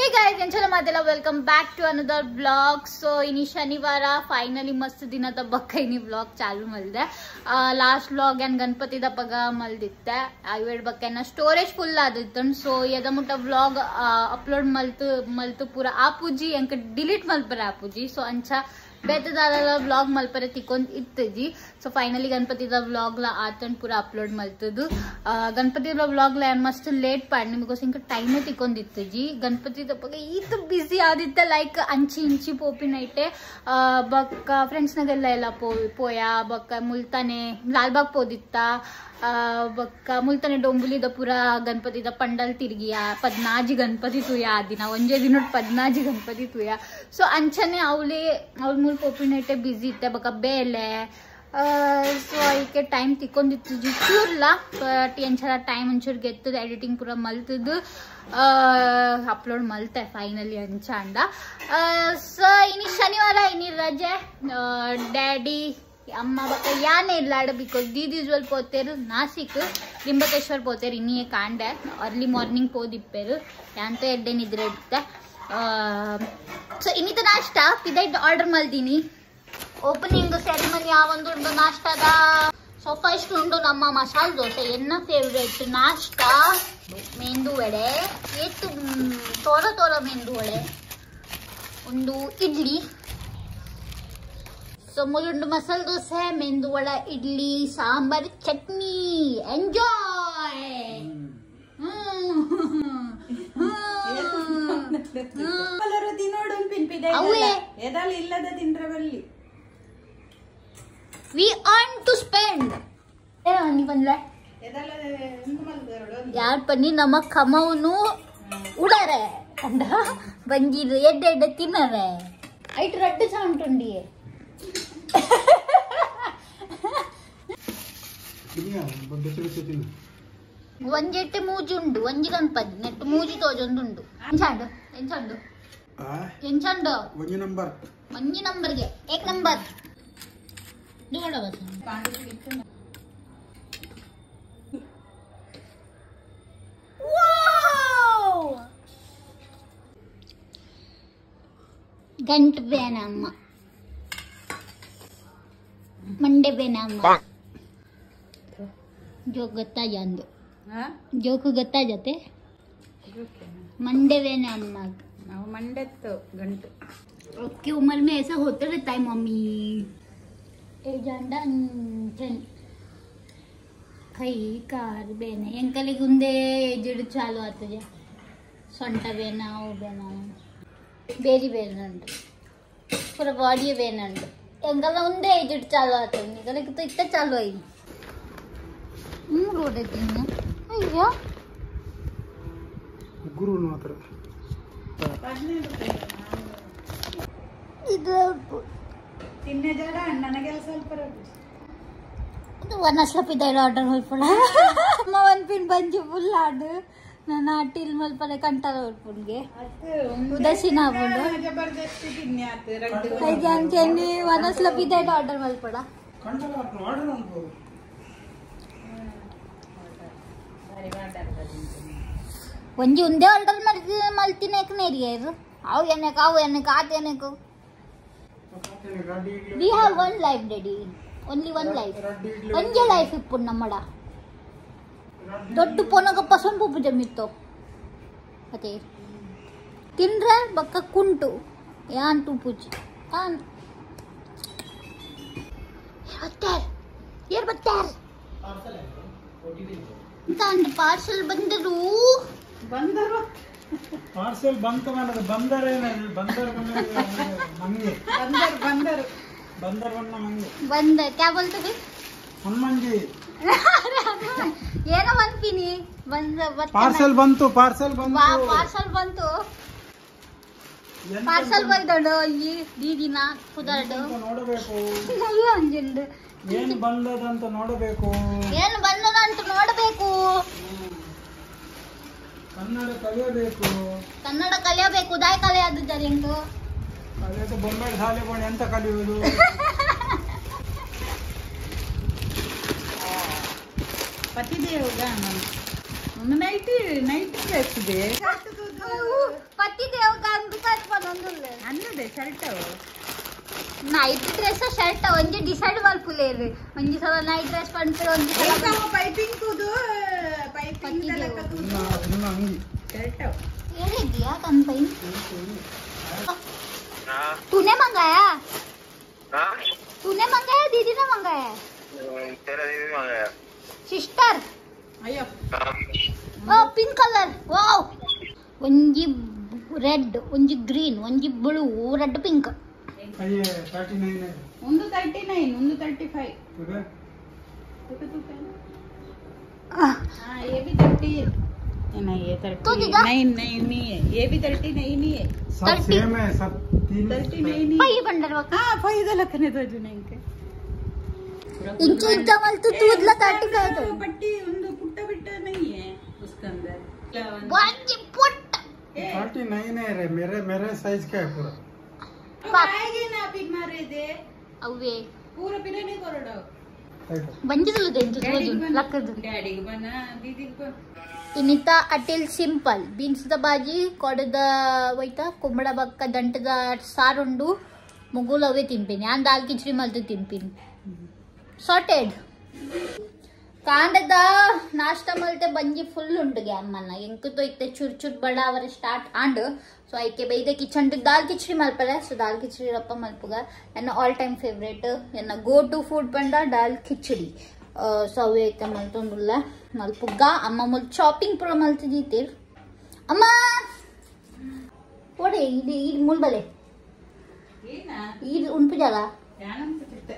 हे guys ಎಂಚಲ ಮಾತೆಲ್ಲ welcome back to another blog. So ಇನಿ ಶನಿವಾರ ಫೈನಲಿ ಮಸ್ತ್ ದಿನ ತಬ್ಬಕ್ಕ ಇನಿ ಬ್ಲಾಗ್ ಚಾಲು ಮಲ್ದೆ. ಲಾಸ್ಟ್ ಬ್ಲಾಗ್ ಏನ್ ಗಣಪತಿ ದಪ್ಪಗ ಮಲ್ದಿತ್ತೆ ಇವೆಡ್ ಬಕ್ಕ ಸ್ಟೋರೇಜ್ ಫುಲ್ ಆದಿತ್ತು. ಸೊ ಎದ ಮುಟ್ಟ ಬ್ಲಾಗ್ ಅಪ್ಲೋಡ್ ಮಲ್ತು ಪೂರ ಆಪುಜಿ ಎಂಕ ಡಿಲೀಟ್ ಮಲ್ಪರ ಆಪುಜಿ. ಸೊ ಅಂಚ ಬೇತದಾರ ವ್ಲಾಗ್ ಮಲ್ಪರೆ ತಿಕ್ಕೊಂಡ್ ಇತ್ತಜಿ. ಸೊ ಫೈನಲಿ ಗಣಪತಿ ವ್ಲಾಗ್ ಲ ಆತಂಡ್ ಪೂರ ಅಪ್ಲೋಡ್ ಮಲ್ತದು. ಗಣಪತಿ ವ್ಲಾಗ್ ಲ ಮಸ್ತ್ ಲೇಟ್ ಪಾಡ್ನಿ ಬಿಕಾಸ್ ಇಂಕ ಟೈಮೇ ತಿಕ್ಕೊಂದಿತ್ತಜಿ. ಗಣಪತಿ ದಪ್ಪಗ ಇದು ಬಿಸಿ ಆದಿತ್ತ ಲೈಕ್ ಅಂಚಿ ಇಂಚಿ ಪೋಪಿನೈಟೆ ಬಕ್ಕ ಫ್ರೆಂಡ್ಸ್ ನಗೆಲ್ಲ ಎಲ್ಲ ಪೋಯ ಬಕ್ಕ ಮುಲ್ತಾನೆ ಲಾಲ್ಬಾಗ್ ಪೋದಿತ್ತ ಬಕ್ಕ ಮುಲ್ತಾನೆ ಡೊಂಬುಲಿದ ಪೂರ ಗಣಪತಿ पंडल तिर्गिया 14 गणपती तुया आदिन ಒಂಜೇ ದಿನ 14 गणपती तुया. ಸೊ ಅಂಚನೆ ಅವಳಿ ಅವ್ಳ ಮೂಲ ಪೋಪಿನೈಟೆ ಬಿಸಿ ಇತ್ತೆ ಬಕ್ಕ ಬೇಲೆ. ಸೊ ಅದಕ್ಕೆ ಟೈಮ್ ತಿಕ್ಕೊಂದಿತ್ತು ಚೂರ್ಲ ಬಟ್ ಎಂಚರ ಟೈಮ್ ಒಂಚೂರು ಗೆತ್ತದ ಎಡಿಟಿಂಗ್ ಪೂರ ಮಲ್ತದ್ದು ಅಪ್ಲೋಡ್ ಮಲ್ತೆ ಫೈನಲಿ ಅಂಚ ಅಂಡ. ಸೊ ಇನಿ ಶನಿವಾರ ಇನಿ ರಜೆ ಡ್ಯಾಡಿ ಅಮ್ಮ ಬಕ್ಕ ಯಾನೇ ಇಲ್ಲಾಡ ಬಿಕಾಸ್ ದೀದಿಜ್ವಲ್ ಪೋತೇರು ನಾಸಿಕ್ ಲಿಂಬಕೇಶ್ವರ್ ಪೋತೇರು ಇನ್ನಿಯೇ ಕಾಂಡೆ अर्ली मार्निंग ಪೋದಿಪ್ಪೇರು ಯಾಂತ ಎಡ್ಡೆ ನಿದ್ರೆ ಇಡುತ್ತೆ. ಸೊ ಇನ್ನಿತ ನಾಷ್ಟ ಪಿದೈಟ್ ಆರ್ಡರ್ ಮಲ್ದೀನಿ. ಓಪನಿಂಗ್ ಸೆರೆಮನಿ ಯಾವೊಂದು ನಾಷ್ಟದ. ಸೊ ಫಸ್ಟ್ ಉಂಡು ನಮ್ಮ ಮಸಾಲೆ ದೋಸೆ ಎನ್ನ ಫೇವ್ರೇಟ್ ನಾಷ್ಟ ಮೆಂದು ವಡೆ ಏತು ತೋರ ತೋರ ಮೆಂದು ವಡೆ ಒಂದು ಇಡ್ಲಿ. ಸೊ ಮೂಲುಂಡು ಮಸಾಲೆ ದೋಸೆ ಮೆಂದು vada idli sambar chutney enjoy. We want to spend ಯಾರ್ ಪನ್ನಿ ನಮ್ಮ ಕಮವನು ಉಡಾರೆ ಅಂಡ ಬಂಗಿರು ಎಡ್ಡೆ ಎಡ್ಡೆ ತಿನ್ನರೆ ಐಟ್ ರಡ್ಡು ಸಾಂಟುಂಡಿ ಒಂಜೆಟ್ಟೆ ಮೂಜುಂಡು ಒಂಜಿ ಗಣಪತಿ ನೆಟ್ಟು ಮೂಜಿ ತೋಜೊಂದುಂಡು ಎಂಚಂಡು ಎಂಚಂಡು ಎಂಚಂಡು ಒಂಜಿ ನಂಬರ್ಗೆ ಏಕ್ ನಂಬರ್ ನೋಡ ಗಂಟು ಬೇನಮ್ಮ ಮಂಡೆ ಬೇನಮ್ಮ ಜೋಕ್ ಗೊತ್ತಾ ಜಂದು ಜೋಕು ಗೊತ್ತಾ ಜೊತೆ मंडे वे ना अम्मा मंडे तो घंटे ओके उम्र में ऐसा होता रहता है मम्मी ए जांडा कई कार बेने ಎಂಕಲಿ ಗುಂದೆ ಎಜುಡು ಚಾಲು ಆತದೆ ಸೊಂಟ ಬೇನ ಅವು ಬೇನ ಬೇರಿ ಬೇನಂಡು ಪೂರ ಬಾಡಿ ಬೇನಂಡು ಎಂಕಲ ಒಂದೇ ಎಜುಡು ಚಾಲು ಆತದೆ ನಿಗಲಕ್ಕೆ तो इतना चालू आई रोड है अಯ್ಯೋ ಗುರು ಮಾತ್ರ ಇದು ತಿನ್ನೆ ಜಡ ನನಗೆಲ್ಲ ಸ್ವಲ್ಪ ಇದು ವನಸ್ಲ ಪಿದಾಯಿಡ ಆರ್ಡರ್ ಹೊಲ್ಪಡ ಅಮ್ಮ ಒಂದು ಪಿನ್ ಬಂಜಿ ಫುಲ್ ಆಡು ನಾನು ಆಟಿಲ್ ಮಲ್ಪನೆ ಕಂಟಾಲ ಹೊಲ್ಪುನ್ಗೆ ಉದಸಿನ ಆಗ್ಬೋದು ಜಬರ್ದಸ್ತಿ ತಿನ್ನೆ ಆತು ರಡ್ಡು ಕೈಗೆ ಅಂಚೆನ್ನಿ ವನಸ್ಲ ಪಿದಾಯಿಡ ಆರ್ಡರ್ ಮಲ್ಪಡ ಕಂಟಲ ಆರ್ಡರ್ ಅನ್ಕೋ ಒಂಜಿ ಒಂದೇ ಆರ್ಡರ್ ಮಲ್ತಿನೇಕ ನೇರಿಯರು ಅವು ಎನ್ನಕ ಆತ ಎನ್ನಕ ವಿ ಹ್ಯಾವ್ ಒನ್ ಲೈಫ್ ಡೆಡಿ ಓನ್ಲಿ ಒನ್ ಲೈಫ್ ಒಂಜೇ ಲೈಫ್ ಇಪ್ಪುಡು ನಮ್ಮಡ ದೊಡ್ಡ ಪೊನಗ ಪಸಂದ್ ಪುಪ್ಪು ಜಮ್ಮಿತ್ತು ಅದೇ ತಿನ್ರೆ ಬಕ್ಕ ಕುಂಟು ಯಾನ್ ಟೂಪುಜಿ ಯಾನ್ ಏರ್ ಬತ್ತಾರ ತಾಂಡ್ ಪಾರ್ಸಲ್ ಬಂದರು ಪಾರ್ಸೆಲ್ ಬಂತು ನನಗೆ ಬಂದರೆ ಬಂದರ್ ಮಂಗೆ ಬಂದರ್ ಬಣ್ಣ ಮಂಗೆ ಬಂದ ಕ್ಯಾ ಬೋಲ್ತದೆ ಹನುಮಂಜಿ ಏನೋ ಅಂತೀನಿ ಬಂದ ಪಾರ್ಸೆಲ್ ಬಂತು ಪಾರ್ಸೆಲ್ ಬಂತು ಪಾರ್ಸಲ್ ಬೈದೋಡು ಈ ದೀದಿನ ಕುದರ್ಡು ನೋಡಬೇಕು ಅಂಜಿಂಡು ಏನು ಬಂದದಂತ ನೋಡಬೇಕು ಕನ್ನಡ ಕಲಿಯಬೇಕು ದಾಯ ಕಲಿಯೋದು ಜರಿಂಗು ಕಲಿಯೋದು ಬೊಂಬೆ ಶಾಲೆ ಕೊಂಡು ಎಂತ ಕಲಿಯುವುದು ಪತಿದೇವಗ ನೈಟ್ ನೈಟ್ ಪತಿದೇವ ಶರ್ಟ್ ನೈಟ್ ಡ್ರೆಸ್ ಶರ್ಟ್ ಒಂಜಿ ಡಿಸೈಡ್ ಮಲ್ಪುಲೇರು ಒಂಜಿ ಸಲ ನೈಟ್ ಡ್ರೆಸ್ ಪಂಡ್ರೆ ಒಂಜಿ ಸಲ ಪೈಪಿಂಗ್ ಕೂದು ಪೈಪಿಂಗ್ ಇನ್ನು ಅಂಗಿ ಶರ್ಟ್ ಹೇಳಿದ್ಯಾ ಕನ್ಪೈ तूने मंगाया तूने मंगाया दीदी ने मंगाया तेरा दीदी मंगाया सिस्टर ಅಯ್ಯೋ ओ पिंक कलर वाओ ಒಂಜಿ ರೆಡ್ ಒಂಜಿ ಗ್ರೀನ್ ಒಂಜಿ ಬ್ಲೂ ರೆಡ್ ಪಿಂಕ್ ಅಯ್ಯೇ 39 ಒಂದು 39 ಒಂದು 35 ಇದೆ हाँ ये भी 30 नहीं ये 30 तो दीदा? नहीं है ये भी 39 ही है सब 30 सेम है सब 39 ही ಪೈ ಬಂಡರ್ ವಕ हाँ फायदा लखने तो जो नहीं के ಇಂಚು ಇಂಚ ಮಲ್ತು ತೂದ್ಲ 35 पट्टी ಒಂದು ಪುಟ್ಟ ಬಿಟ್ಟ नहीं है उसके अंदर ಒಂಜಿ ಪುಟ್ಟ 39 है रे मेरे साइज का है पूरा आएगी ना पिक मारे दे ಅವೇ पूरा पिले नहीं करोड़ो ಬಂಜಿದಲು ದೆಂಚು ತೋಜು ಲಕ್ಕದು डैडी को बना दीदी को ಇನ್ನಿತ ಅಟಿಲ್ ಸಿಂಪಲ್ ಬೀನ್ಸ್ದ ಬಾಜಿ ಕೊಡದ ಒಯ್ತ ಕುಂಬಳ ಬಕ್ಕ ದಂಟದ ಸಾರುಂಡು ಮುಗುಲು ಅವೇ ತಿಂಪಿನಿ ನಾನು ದಾಲ್ ಕಿಚಡಿ ಮಲ್ತು ತಿಂಪಿನಿ ಸಾರ್ಟೆಡ್ ಕಾಂಡದ ನಾಷ್ಟ ಮಲ್ತೆ ಬಂಜಿ ಫುಲ್ ಉಂಟು ಗ್ಯಾಮನ್ನ ಎಂಕುತ್ತೋ ಇತ್ತೆ ಚೂರ್ ಚೂರ್ ಬಡ ಅವರ ಸ್ಟಾರ್ಟ್ ಆಂಡ್ ಸೊ ಐಕೆ ಬೈದೆ ಕಿಚನ್ ದಾಲ್ ಕಿಚಡಿ ಮಲ್ಪರೆ ಸೊ ದಾಲ್ ಕಿಚಡಿ ರಪ್ಪ ಮಲ್ಪುಗ ನನ್ನ ಆಲ್ ಟೈಮ್ ಫೇವ್ರೇಟ್ ನನ್ನ ಗೋ ಟು ಫುಡ್ ಪಂಡ ದಾಲ್ ಕಿಚಡಿ ಸೊ ಅವು ಐತೆ ಮಲ್ತೊಂದುಲ್ಲ ಮಲ್ಪುಗ ಅಮ್ಮ ಮುಲ್ ಶಾಪಿಂಗ್ ಪುರ ಮಲ್ತಿದ್ದೀತೀರ್ ಅಮ್ಮ ಓಡೆ ಇದು ಇದು ಮುಲ್ಬಲೆ ಏನ ಇದು ಉಂಟು ಜಾಗ ಯಾನಂತ ತಿಂತೆ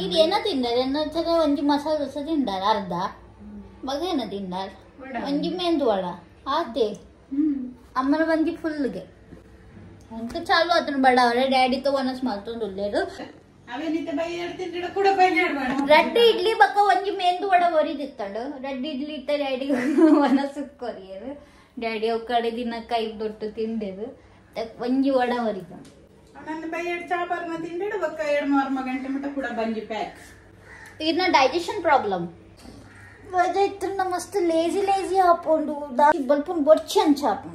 ಇದು ಏನ ತಿಂದಾರ ಎನ್ನೊಂದ್ಸಲ ಒಂಜಿ ಮಸಾಲೆ ದೋಸೆ ತಿಂದಾರ ಅರ್ಧ ಮಗ ಏನ ತಿಂದಾರ ಒಂಜಿ ಮೆಂದು ವಡ ಆತೆ ಅಮ್ಮನ ಬಂದಿ ಫುಲ್ಗೆ ಎಂತ ಚಾಲು ಅದನ್ನ ಬಡ ಅವರ ಡ್ಯಾಡಿతో ವನಸ್ ಮಲ್ತೊಂದುಲ್ಲೇರು ಅವೇನಿತ ಬೈ ಹೇಳ್ತಿದ್ರೆ ಕೂಡ ಬೈ ಹೇಳ್ಬೇಡ ರೆಡ್ ಇಡ್ಲಿ ಬಕ್ಕ ಒಂಜಿ ಮೆಂದು ವಡ ಒರಿದಿತ್ತಳು ರೆಡ್ ಇಡ್ಲಿ ಇತ್ತ ಡ್ಯಾಡಿ ವನಸ್ ಕೊರಿಯರು ಡ್ಯಾಡಿ ಅವ್ ಕಡೆ ದಿನ ಕೈ ದೊಟ್ಟು ತಿಂದೇರು ಒಂಜಿ ವಡ ಒರಿದ ನನ್ನ ಬೈ ಎರಡು ಚಾಪರ್ನ ತಿಂಡಿಡು ಬಕ್ಕ 2-3 ಗಂಟೆ ಮಟ್ಟ ಕೂಡ ಬಂಜಿ ಪ್ಯಾಕ್ ಇದನ್ನ ಡೈಜೆಷನ್ ಪ್ರಾಬ್ಲಮ್ ವಜ ಇತ್ತನ್ನ ಮಸ್ತ್ ಲೇಜಿ ಲೇಜಿ ಹಾಕೊಂಡು ಬಲ್ಪುನ್ ಬೊರ್ಚಿ ಅಂಚಾಪು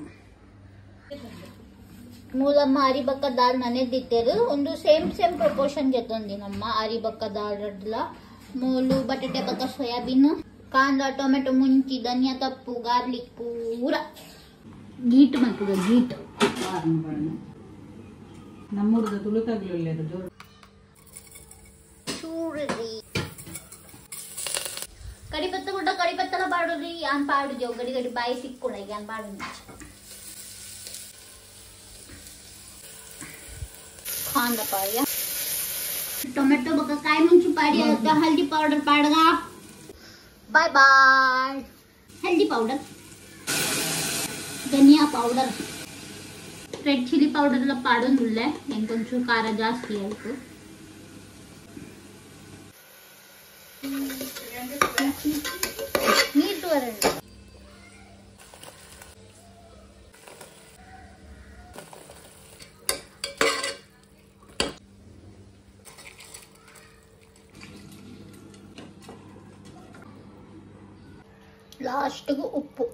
ಮೂಲಮ್ಮ ಅರಿಬಕ್ಕ ದಾಲ್ ನನೆದಿತ್ತೇರು ಒಂದು ಸೇಮ್ ಪ್ರಪೋರ್ಷನ್ ಜೊತೊಂದಿ ನಮ್ಮ ಅರಿಬಕ್ಕ ದಾಲ್ ರಡ್ಲ ಮೂಲು ಬಟಾಟೆ ಬಕ್ಕ ಸೋಯಾಬೀನ್ ಕಾಂದ ಟೊಮೆಟೊ ಮುಂಚಿ ಧನಿಯಾ ತಪ್ಪು ಗಾರ್ಲಿಕ್ ಪೂರ ಗೀಟ್ ಮಲ್ಪುಗ ಗೀಟ್ ನಮ್ಮೂರ್ದ ತುಳುಕಾಗ್ಲಿಲ್ಲ ಜೋರು ಚೂಡ್ರಿ ಕಡಿಪತ್ತ ಗುಡ್ಡ ಕಡಿಪತ್ತಲ ಪಾಡುದ್ರಿ ಯಾನ್ ಪಾಡುದೇವು ಗಡಿ ಗಡಿ ಬಾಯಿ ಸಿಕ್ಕೊಳ ಯಾನ್ ಪಾಡು खांदा पाया टोमेटो बका काय मुंची पाडी आता हल्दी पावडर पाडगा बाय बाय हल्दी पावडर धनिया पावडर रेड चिली पावडर ला पाडून दिले इंकोंचू ಕಾರ ಜಾಸ್ತಿ ಆಯ್ತು ನೀಟ್ ವರಲ್ಲ लास्ट उप्पु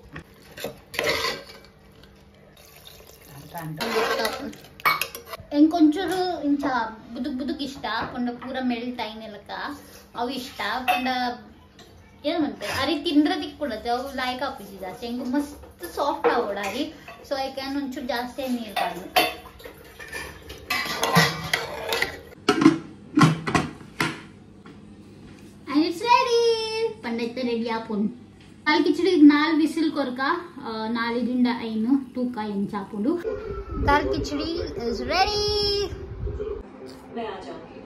इंकोंचूरू इंच बुदुक बुदुक इष्ट पंड पूरा मेल्ट आयिनलक अವು ಇಷ್ಟ पंड ಏನು म्हणते अरे ತಿಂದ್ರದಿಕ್ ಕೊಡತ್ತೆ ಅವು ಲೈಕ್ ಆಪಿಸಿ ಜಾಸ್ತಿ ಹೆಂಗ ಮಸ್ತ್ ಸಾಫ್ಟ್ ಆಗೋಡಾರಿ ಸೊ ಐಕೆ ಒಂಚೂರು ಜಾಸ್ತಿ ನೀರು ಕಾಡು and it's ready पंडೈತೆ ರೆಡಿ ಆಪುನ್ दाल खिचड़ी 4 विसिल कोरका 4 5 तूक ಎಂಚಾಪುಂಡು दाल खिचड़ी is ready मैं आ जाऊंगी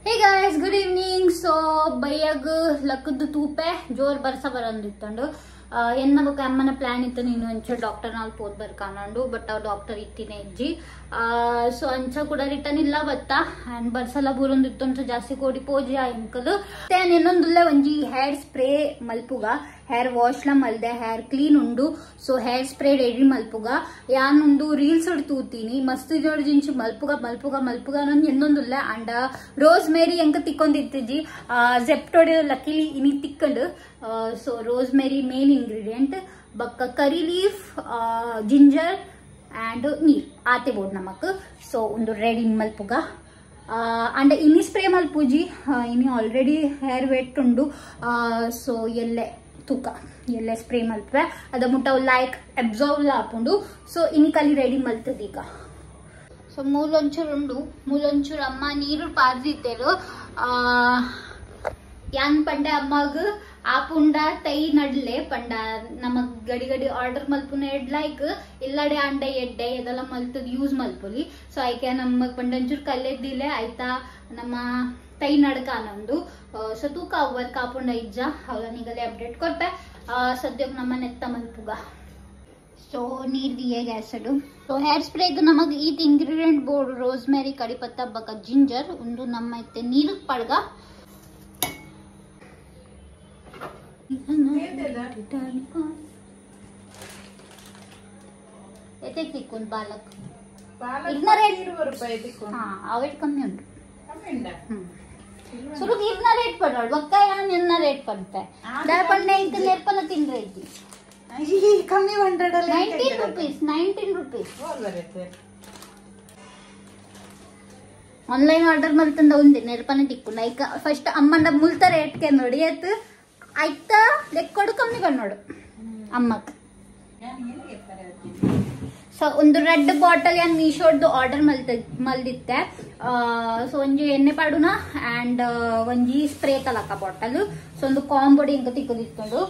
hey guys good evening so ಬೈಯಗ್ ಲಕ್ಕದ ತೂಪೆ ಜೋರ್ ಬರ್ಸ ಬರಂದಿತ್ತಂಡು ಎನ್ನ ಬಕ ಅಮ್ಮನ ಪ್ಲಾನ್ ಇತ್ತು ನೀನು ಅಂಚ ಡಾಕ್ಟರ್ ನಾಲ್ ಪೋದ್ ಬರ್ಕಾನಂಡು ಬಟ್ ಅವ್ ಡಾಕ್ಟರ್ ಇತ್ತಿನ ಇಜ್ಜಿ ಸೊ ಅಂಚ ಕೂಡ ರಿಟರ್ನ್ ಇಲ್ಲ ಬತ್ತ ಅಂಡ್ ಬರ್ಸಲ ಬೂರೊಂದಿತ್ತು ಅಂಚ ಜಾಸ್ತಿ ಕೋಡಿ ಪೋಜಿ ಇಂಕದು ತೇನ್ ಇನ್ನೊಂದುಲ್ಲ ಒಂಜಿ ಹೇರ್ ಸ್ಪ್ರೇ ಮಲ್ಪುಗ ಹೇರ್ ವಾಶ್ ಲ ಮಲ್ದೆ ಹೇರ್ ಕ್ಲೀನ್ ಉಂಡು ಸೊ ಹೇರ್ ಸ್ಪ್ರೇ ರೆಡಿ ಮಲ್ಪುಗ ಯಾನುಂದು ರೀಲ್ಸ್ ತೂತೀನಿ ಮಸ್ತ್ ಜೋರ್ಜಿಂಚು ಮಲ್ಪುಗ ಮಲ್ಪುಗ ಮಲ್ಪುಗ ಅನ್ನೊಂದು ಇನ್ನೊಂದುಲ್ಲ ಅಂಡ್ ರೋಸ್ ಮೇರಿ ಎಂಕ ತಿಕ್ಕೊಂದಿತ್ತಿಜ್ಜಿ ಜೆಪ್ಟೋಡಿ ಲಕ್ಕಿಲಿ ಇನಿ ತಿಕ್ಕಂಡು ಸೊ ರೋಸ್ ಮೇರಿ ಮೇನ್ ಇಂಗ್ರೀಡಿಯೆಂಟ್ ಬಕ್ಕ ಕರಿ ಲೀಫ್ ಜಿಂಜರ್ ಆ್ಯಂಡ್ ನೀರು ಆತೆ ಬೋರ್ಡ್ ನಮಕ್ ಸೊ ಒಂದು ರೆಡಿ ಮಲ್ಪುಗ ಅಂಡ್ ಇನಿ ಸ್ಪ್ರೇ ಮಲ್ಪುಜಿ ಇನಿ ಆಲ್ರೆಡಿ ಹೇರ್ ವೆಟ್ ಉಂಡು ಸೊ ಎಲ್ಲೆ ತೂಕ ಎಲ್ಲೆ ಸ್ಪ್ರೇ ಮಲ್ಪೆ ಅದ ಮುಟ್ಟ ಲೈಕ್ ಅಬ್ಸಾರ್ವ್ ಆಪುಂಡು ಸೊ ಇನಿ ಕಲಿ ರೆಡಿ ಮಲ್ತದ ಈಗ ಸೊ ಮೂಲೊಂಚೂರು ಉಂಡು ಮೂಲೊಂಚೂರು ಅಮ್ಮ ನೀರು ಪಾರ್ದಿತ್ತೇರು ಯಾನ್ ಪಂಡೆ ಅಮ್ಮಗ ಆಪುಂಡ ತೈ ನಡ್ಲೆ ಪಂಡ ನಮಗ್ ಗಡಿ ಗಡಿ ಆರ್ಡರ್ ಮಲ್ಪುನ ಎಡ್ಲೈಕ್ ಇಲ್ಲಡೆ ಅಂಡೆ ಎಡ್ಡೆ ಇದೆಲ್ಲ ಮಲ್ತದ ಯೂಸ್ ಮಲ್ಪುಲಿ ಸೊ ಆಯ್ಕೆ ನಮಗ್ ಪಂಡಂಚೂರು ಕಲ್ಲೆದ್ದಿಲೆ ಆಯ್ತಾ ನಮ್ಮ ತೈ ನಡ್ಕ ಅನ್ನೊಂದು ಸೊ ತೂಕ ವರ್ಕ್ ಆಪುಂಡ ಇಜ್ಜ ಅವನಿಗಲೇ ಅಪ್ಡೇಟ್ ಕೊಡ್ಪೆ ಸದ್ಯಕ್ಕೆ ನಮ್ಮ ನೆತ್ತ ಮಲ್ಪುಗ ಸೊ ನೀರ್ ದಿಯೆ ಗ್ಯಾಸಡು ಸೊ ಹೇರ್ ಸ್ಪ್ರೇಗ್ ನಮಗ್ ಈತ್ ಇಂಗ್ರೀಡಿಯೆಂಟ್ ಬೋರ್ಡ್ ರೋಸ್ಮೆರಿ ಕಡಿಪತ್ತ ಬಕ ಜಿಂಜರ್ ಒಂದು ನಮ್ಮ ಐತೆ ನೀರಿಗೆ ಪಡ್ಗ ಪಾಲಕ್ ಅವೇಟ್ ಕಮ್ಮಿ ಉಂಟು ಸುರು ಇರ್ನ ರೇಟ್ ಪಡೋಳು ಬಕ್ಕ ನಿನ್ನ ರೇಟ್ ಪಡ್ತೆ ದಯಪಣ್ಣೆ ಇಂಕ ನೇರ್ಪಲ್ಲ ತಿಂದ್ರೆ ಐತಿ ಕಮ್ಮಿ 19 rupees ಆನ್ಲೈನ್ ಆರ್ಡರ್ ಮಲ್ತಂದ ಉಂದಿ ನೇರ್ಪನೆ ತಿಕ್ಕು ಐಕ ಫಸ್ಟ್ ಅಮ್ಮನ ಮುಲ್ತ ರೇಟ್ಗೆ ನೋಡಿ ಆಯ್ತು ಆಯ್ತಾ ಲೆಕ್ಕೊಡು ಕಮ್ಮಿ ಕಣ್ಣೋಡು ಅಮ್ಮಕ್ ಸೊ ಒಂದು ರೆಡ್ ಬಾಟಲ್ ಯಾನ್ ಮೀಶೋಡ್ದು ಆರ್ಡರ್ ಮಲ್ದಿತ್ತೆ ಸೊ ಒಂಜಿ ಎಣ್ಣೆ ಪಾಡುನ ಆ್ಯಂಡ್ ಒಂಜಿ ಸ್ಪ್ರೇ ಕಲಕ ಬಾಟಲ್ ಸೊ ಒಂದು ಕಾಂಬೋಡಿ ಇಂಕ ತಿಕ್ಕದಿತ್ತುಂಡು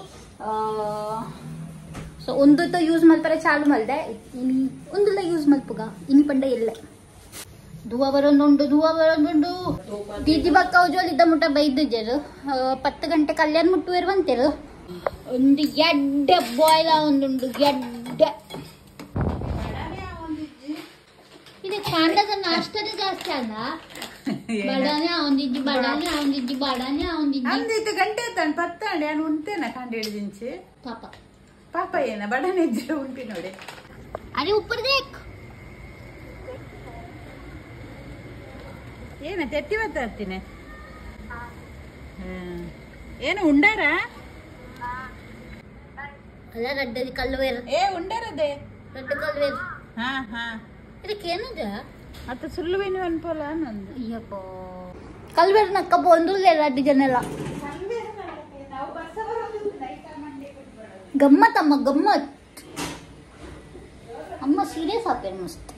ಸೊ ಒಂದು ಯೂಸ್ ಮಲ್ಪರೆ ಚಾಲು ಮಲ್ದೆ ಇನಿ ಒಂದುಲ್ಲ ಯೂಸ್ ಮಲ್ಪುಗ ಇನಿ ಪಂಡ ಎಲ್ಲೆ ದುವಾ ಬರೋದುಂಡು ದೀದಿ ಬಕ್ಕ ಜೋಲಿದ್ದ ಮುಟ್ಟ ಬೈದಿದ್ದರು 10 ಗಂಟೆ ಕಲ್ಯಾಣ ಮುಟ್ಟುವರು ಬಂತೇರು ಒಂದು ಎಡ್ಡೆ ಬಾಯ್ಲ ಒಂದುಂಡು ಎಡ್ಡೆ ಇದು ಕಾಂಡದ ನಾಷ್ಟದ ಜಾಸ್ತಿ ಅಲ್ಲ ಬಡಾನೆ ಅವನಿಜ್ಜಿ ಅಂದಿತ್ತು ಗಂಟೆ ಎತ್ತಾನು ಪತ್ತಾಂಡೆ ನಾನು ಉಂಟೇನ ಕಂಡು ಹಿಡಿದಿಂಚಿ ಪಾಪ ಏನ ಬಡಾನೆ ಇದ್ರೆ ಉಂಟಿ ನೋಡಿ ಅರೆ ಉಪ್ಪರ್ ದೇಕ್ ಏನ ತೆತ್ತಿ ಬರ್ತೀನಿ ಏನು ಉಂಡಾರ ಅಲ್ಲ ರಡ್ಡದಿ ಕಲ್ವೇರು ಉಂಡಾರದೆ ರಡ್ಡ ಕಲ್ವೇರು ಹಾ ಇದಕ್ಕೇನದ ಮತ್ತೆ ಸುಳ್ಳುವೇನು ಅನ್ಪೋಲ್ಲ ನಂದು ಅಯ್ಯಪ್ಪ ಕಲ್ವೇರು ನಕ್ಕಪ್ಪ ಒಂದುಲ್ಲೇ ರಡ್ಡಿ ಜನೆಲ್ಲ ಗಮ್ಮತ್ ಅಮ್ಮ ಸೀರಿಯಸ್ ಆಪೇನು ಮಸ್ತ್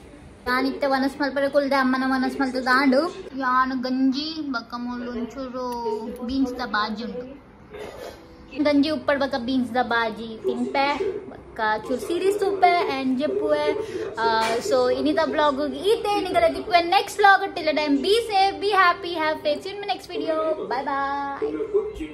ಯಾನಿತ್ತೆ ವನಸ್ ಮಲ್ಪರೆ ಕುಲ್ದೆ ಅಮ್ಮನ ವನಸ್ ಮಲ್ತ ದಾಂಡು ಯಾನು ಗಂಜಿ ಬಕ್ಕ ಮೂಲು ಒಂಚೂರು ಬೀನ್ಸ್ ದ ಬಾಜಿ ಉಂಟು ಗಂಜಿ ಉಪ್ಪಡ್ ಬಕ್ಕ ಬೀನ್ಸ್ ದ ಬಾಜಿ ತಿಂಪೆ ಬಕ್ಕ ಚೂರು ಸೀರೀಸ್ ತೂಪೆ ಆ್ಯಂಡ್ ಜಪ್ಪುವೆ ಸೊ ಇನ್ನಿದ ಬ್ಲಾಗ್ ಈತೆ ನಿಗಲ ತಿಪ್ಪುವೆ next blog till time be safe be happy have face in my next video bye bye